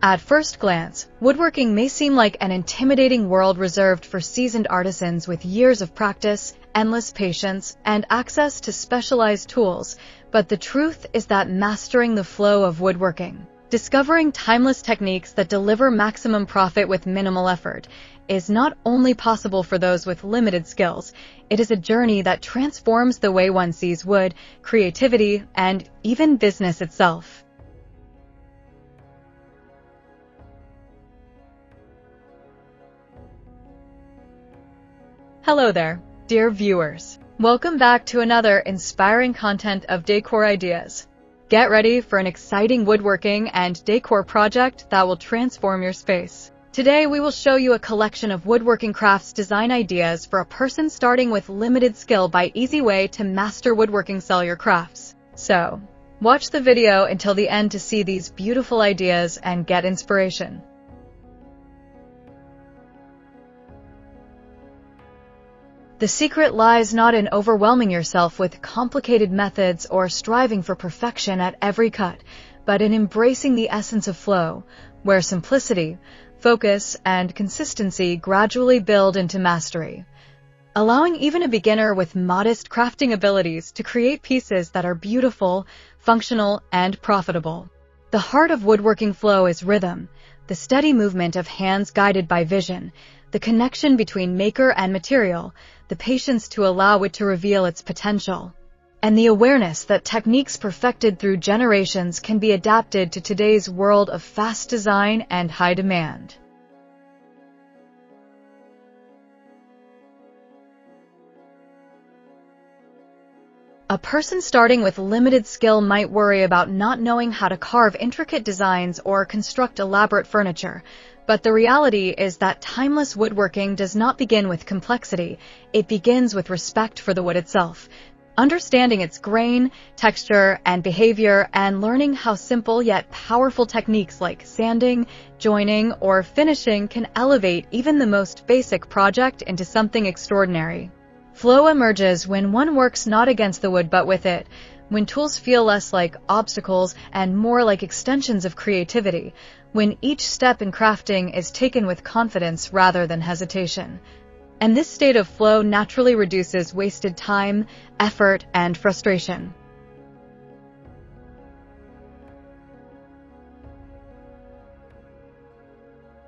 At first glance, woodworking may seem like an intimidating world reserved for seasoned artisans with years of practice, endless patience, and access to specialized tools, but the truth is that mastering the flow of woodworking, discovering timeless techniques that deliver maximum profit with minimal effort, is not only possible for those with limited skills, it is a journey that transforms the way one sees wood, creativity, and even business itself. Hello there, dear viewers. Welcome back to another inspiring content of Decor Ideas. Get ready for an exciting woodworking and decor project that will transform your space. Today we will show you a collection of woodworking crafts design ideas for a person starting with limited skill by easy way to master woodworking sell your crafts. So, watch the video until the end to see these beautiful ideas and get inspiration. The secret lies not in overwhelming yourself with complicated methods or striving for perfection at every cut, but in embracing the essence of flow, where simplicity, focus, and consistency gradually build into mastery, allowing even a beginner with modest crafting abilities to create pieces that are beautiful, functional, and profitable. The heart of woodworking flow is rhythm, the steady movement of hands guided by vision, the connection between maker and material, the patience to allow it to reveal its potential, and the awareness that techniques perfected through generations can be adapted to today's world of fast design and high demand. A person starting with limited skill might worry about not knowing how to carve intricate designs or construct elaborate furniture, but the reality is that timeless woodworking does not begin with complexity, it begins with respect for the wood itself, understanding its grain, texture, and behavior, and learning how simple yet powerful techniques like sanding, joining, or finishing can elevate even the most basic project into something extraordinary. Flow emerges when one works not against the wood but with it, when tools feel less like obstacles and more like extensions of creativity, when each step in crafting is taken with confidence rather than hesitation. And this state of flow naturally reduces wasted time, effort, and frustration.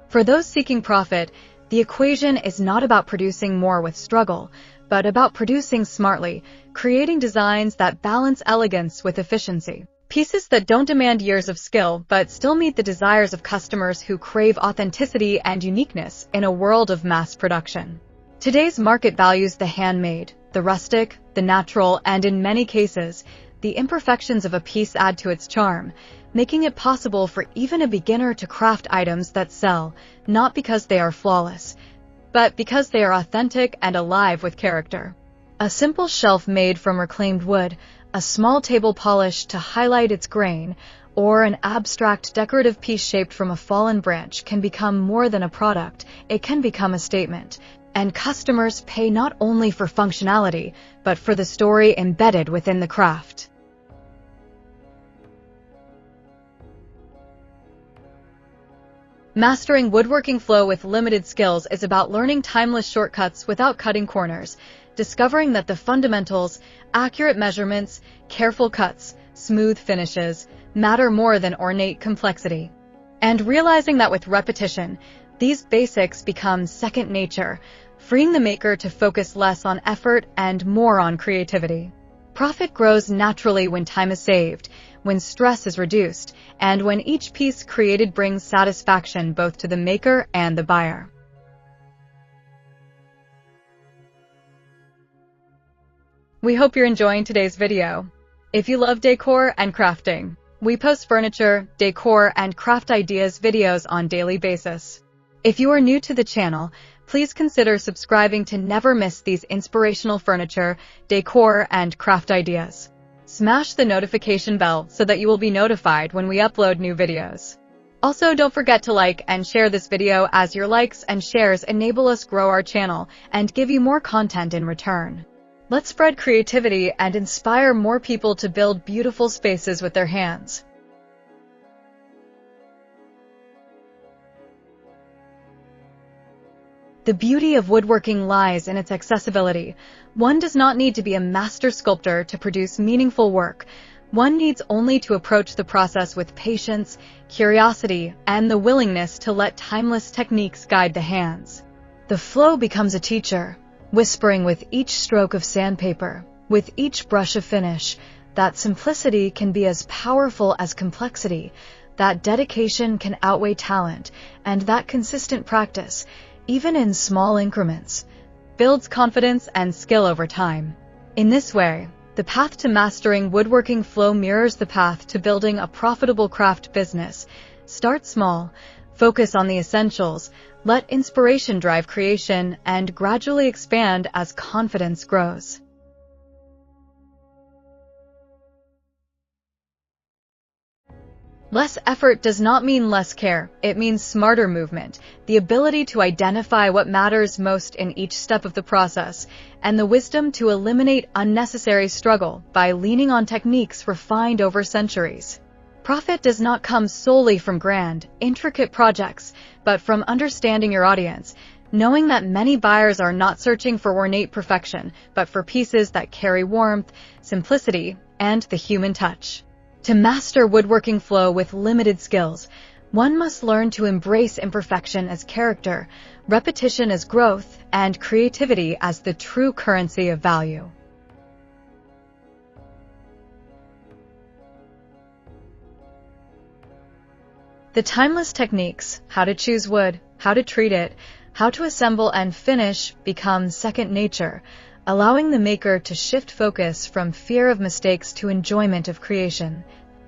For those seeking profit, the equation is not about producing more with struggle, but about producing smartly, creating designs that balance elegance with efficiency. Pieces that don't demand years of skill, but still meet the desires of customers who crave authenticity and uniqueness in a world of mass production. Today's market values the handmade, the rustic, the natural, and in many cases, the imperfections of a piece add to its charm, making it possible for even a beginner to craft items that sell, not because they are flawless, but because they are authentic and alive with character. A simple shelf made from reclaimed wood, a small table polished to highlight its grain, or an abstract decorative piece shaped from a fallen branch can become more than a product, it can become a statement. And customers pay not only for functionality, but for the story embedded within the craft. Mastering woodworking flow with limited skills is about learning timeless shortcuts without cutting corners, discovering that the fundamentals, accurate measurements, careful cuts, smooth finishes, matter more than ornate complexity. And realizing that with repetition, these basics become second nature, freeing the maker to focus less on effort and more on creativity. Profit grows naturally when time is saved, when stress is reduced, and when each piece created brings satisfaction both to the maker and the buyer. We hope you're enjoying today's video. If you love decor and crafting, we post furniture, decor, and craft ideas videos on a daily basis. If you are new to the channel, please consider subscribing to never miss these inspirational furniture, decor, and craft ideas. Smash the notification bell so that you will be notified when we upload new videos. Also, don't forget to like and share this video, as your likes and shares enable us grow our channel and give you more content in return. Let's spread creativity and inspire more people to build beautiful spaces with their hands. The beauty of woodworking lies in its accessibility. One does not need to be a master sculptor to produce meaningful work. One needs only to approach the process with patience, curiosity, and the willingness to let timeless techniques guide the hands. The flow becomes a teacher, whispering with each stroke of sandpaper, with each brush of finish, that simplicity can be as powerful as complexity, that dedication can outweigh talent, and that consistent practice, even in small increments, builds confidence and skill over time. In this way, the path to mastering woodworking flow mirrors the path to building a profitable craft business. Start small, focus on the essentials, let inspiration drive creation, and gradually expand as confidence grows. Less effort does not mean less care. It means smarter movement, the ability to identify what matters most in each step of the process, and the wisdom to eliminate unnecessary struggle by leaning on techniques refined over centuries. Profit does not come solely from grand, intricate projects, but from understanding your audience, knowing that many buyers are not searching for ornate perfection, but for pieces that carry warmth, simplicity, and the human touch. To master woodworking flow with limited skills, one must learn to embrace imperfection as character, repetition as growth, and creativity as the true currency of value. The timeless techniques, how to choose wood, how to treat it, how to assemble and finish, become second nature, allowing the maker to shift focus from fear of mistakes to enjoyment of creation.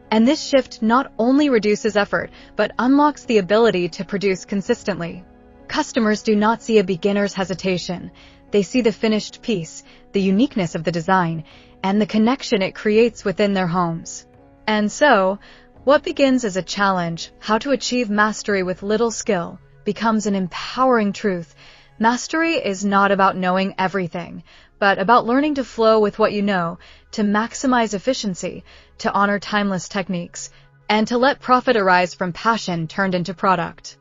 And this shift not only reduces effort, but unlocks the ability to produce consistently. Customers do not see a beginner's hesitation. They see the finished piece, the uniqueness of the design, and the connection it creates within their homes. And so, what begins as a challenge, how to achieve mastery with little skill, becomes an empowering truth. Mastery is not about knowing everything, but about learning to flow with what you know, to maximize efficiency, to honor timeless techniques, and to let profit arise from passion turned into product.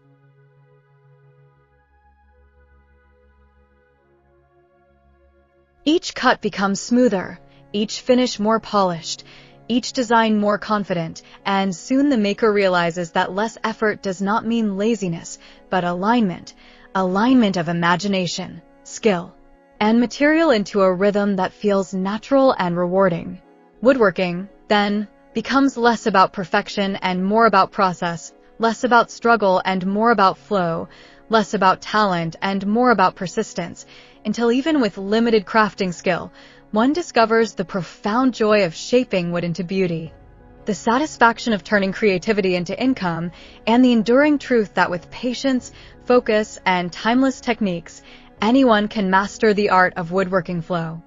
Each cut becomes smoother, each finish more polished, each design more confident, and soon the maker realizes that less effort does not mean laziness, but alignment of imagination, skill, and material into a rhythm that feels natural and rewarding. Woodworking, then, becomes less about perfection and more about process, less about struggle and more about flow, less about talent and more about persistence, until even with limited crafting skill, one discovers the profound joy of shaping wood into beauty, the satisfaction of turning creativity into income, and the enduring truth that with patience, focus, and timeless techniques, anyone can master the art of woodworking flow.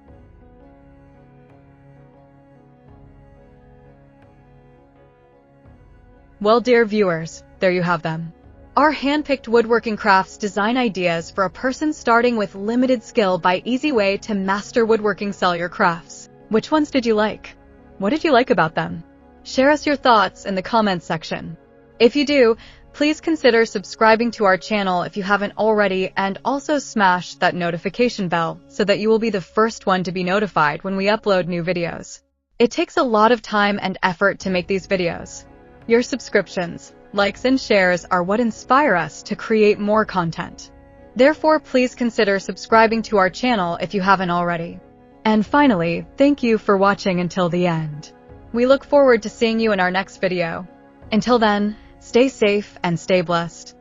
Well, dear viewers, there you have them. Our hand-picked woodworking crafts design ideas for a person starting with limited skill by easy way to master woodworking sell your crafts. Which ones did you like? What did you like about them? Share us your thoughts in the comments section. If you do, please consider subscribing to our channel if you haven't already, and also smash that notification bell so that you will be the first one to be notified when we upload new videos. It takes a lot of time and effort to make these videos. Your subscriptions, likes, and shares are what inspire us to create more content. Therefore, please consider subscribing to our channel if you haven't already. And finally, thank you for watching until the end. We look forward to seeing you in our next video. Until then, stay safe and stay blessed.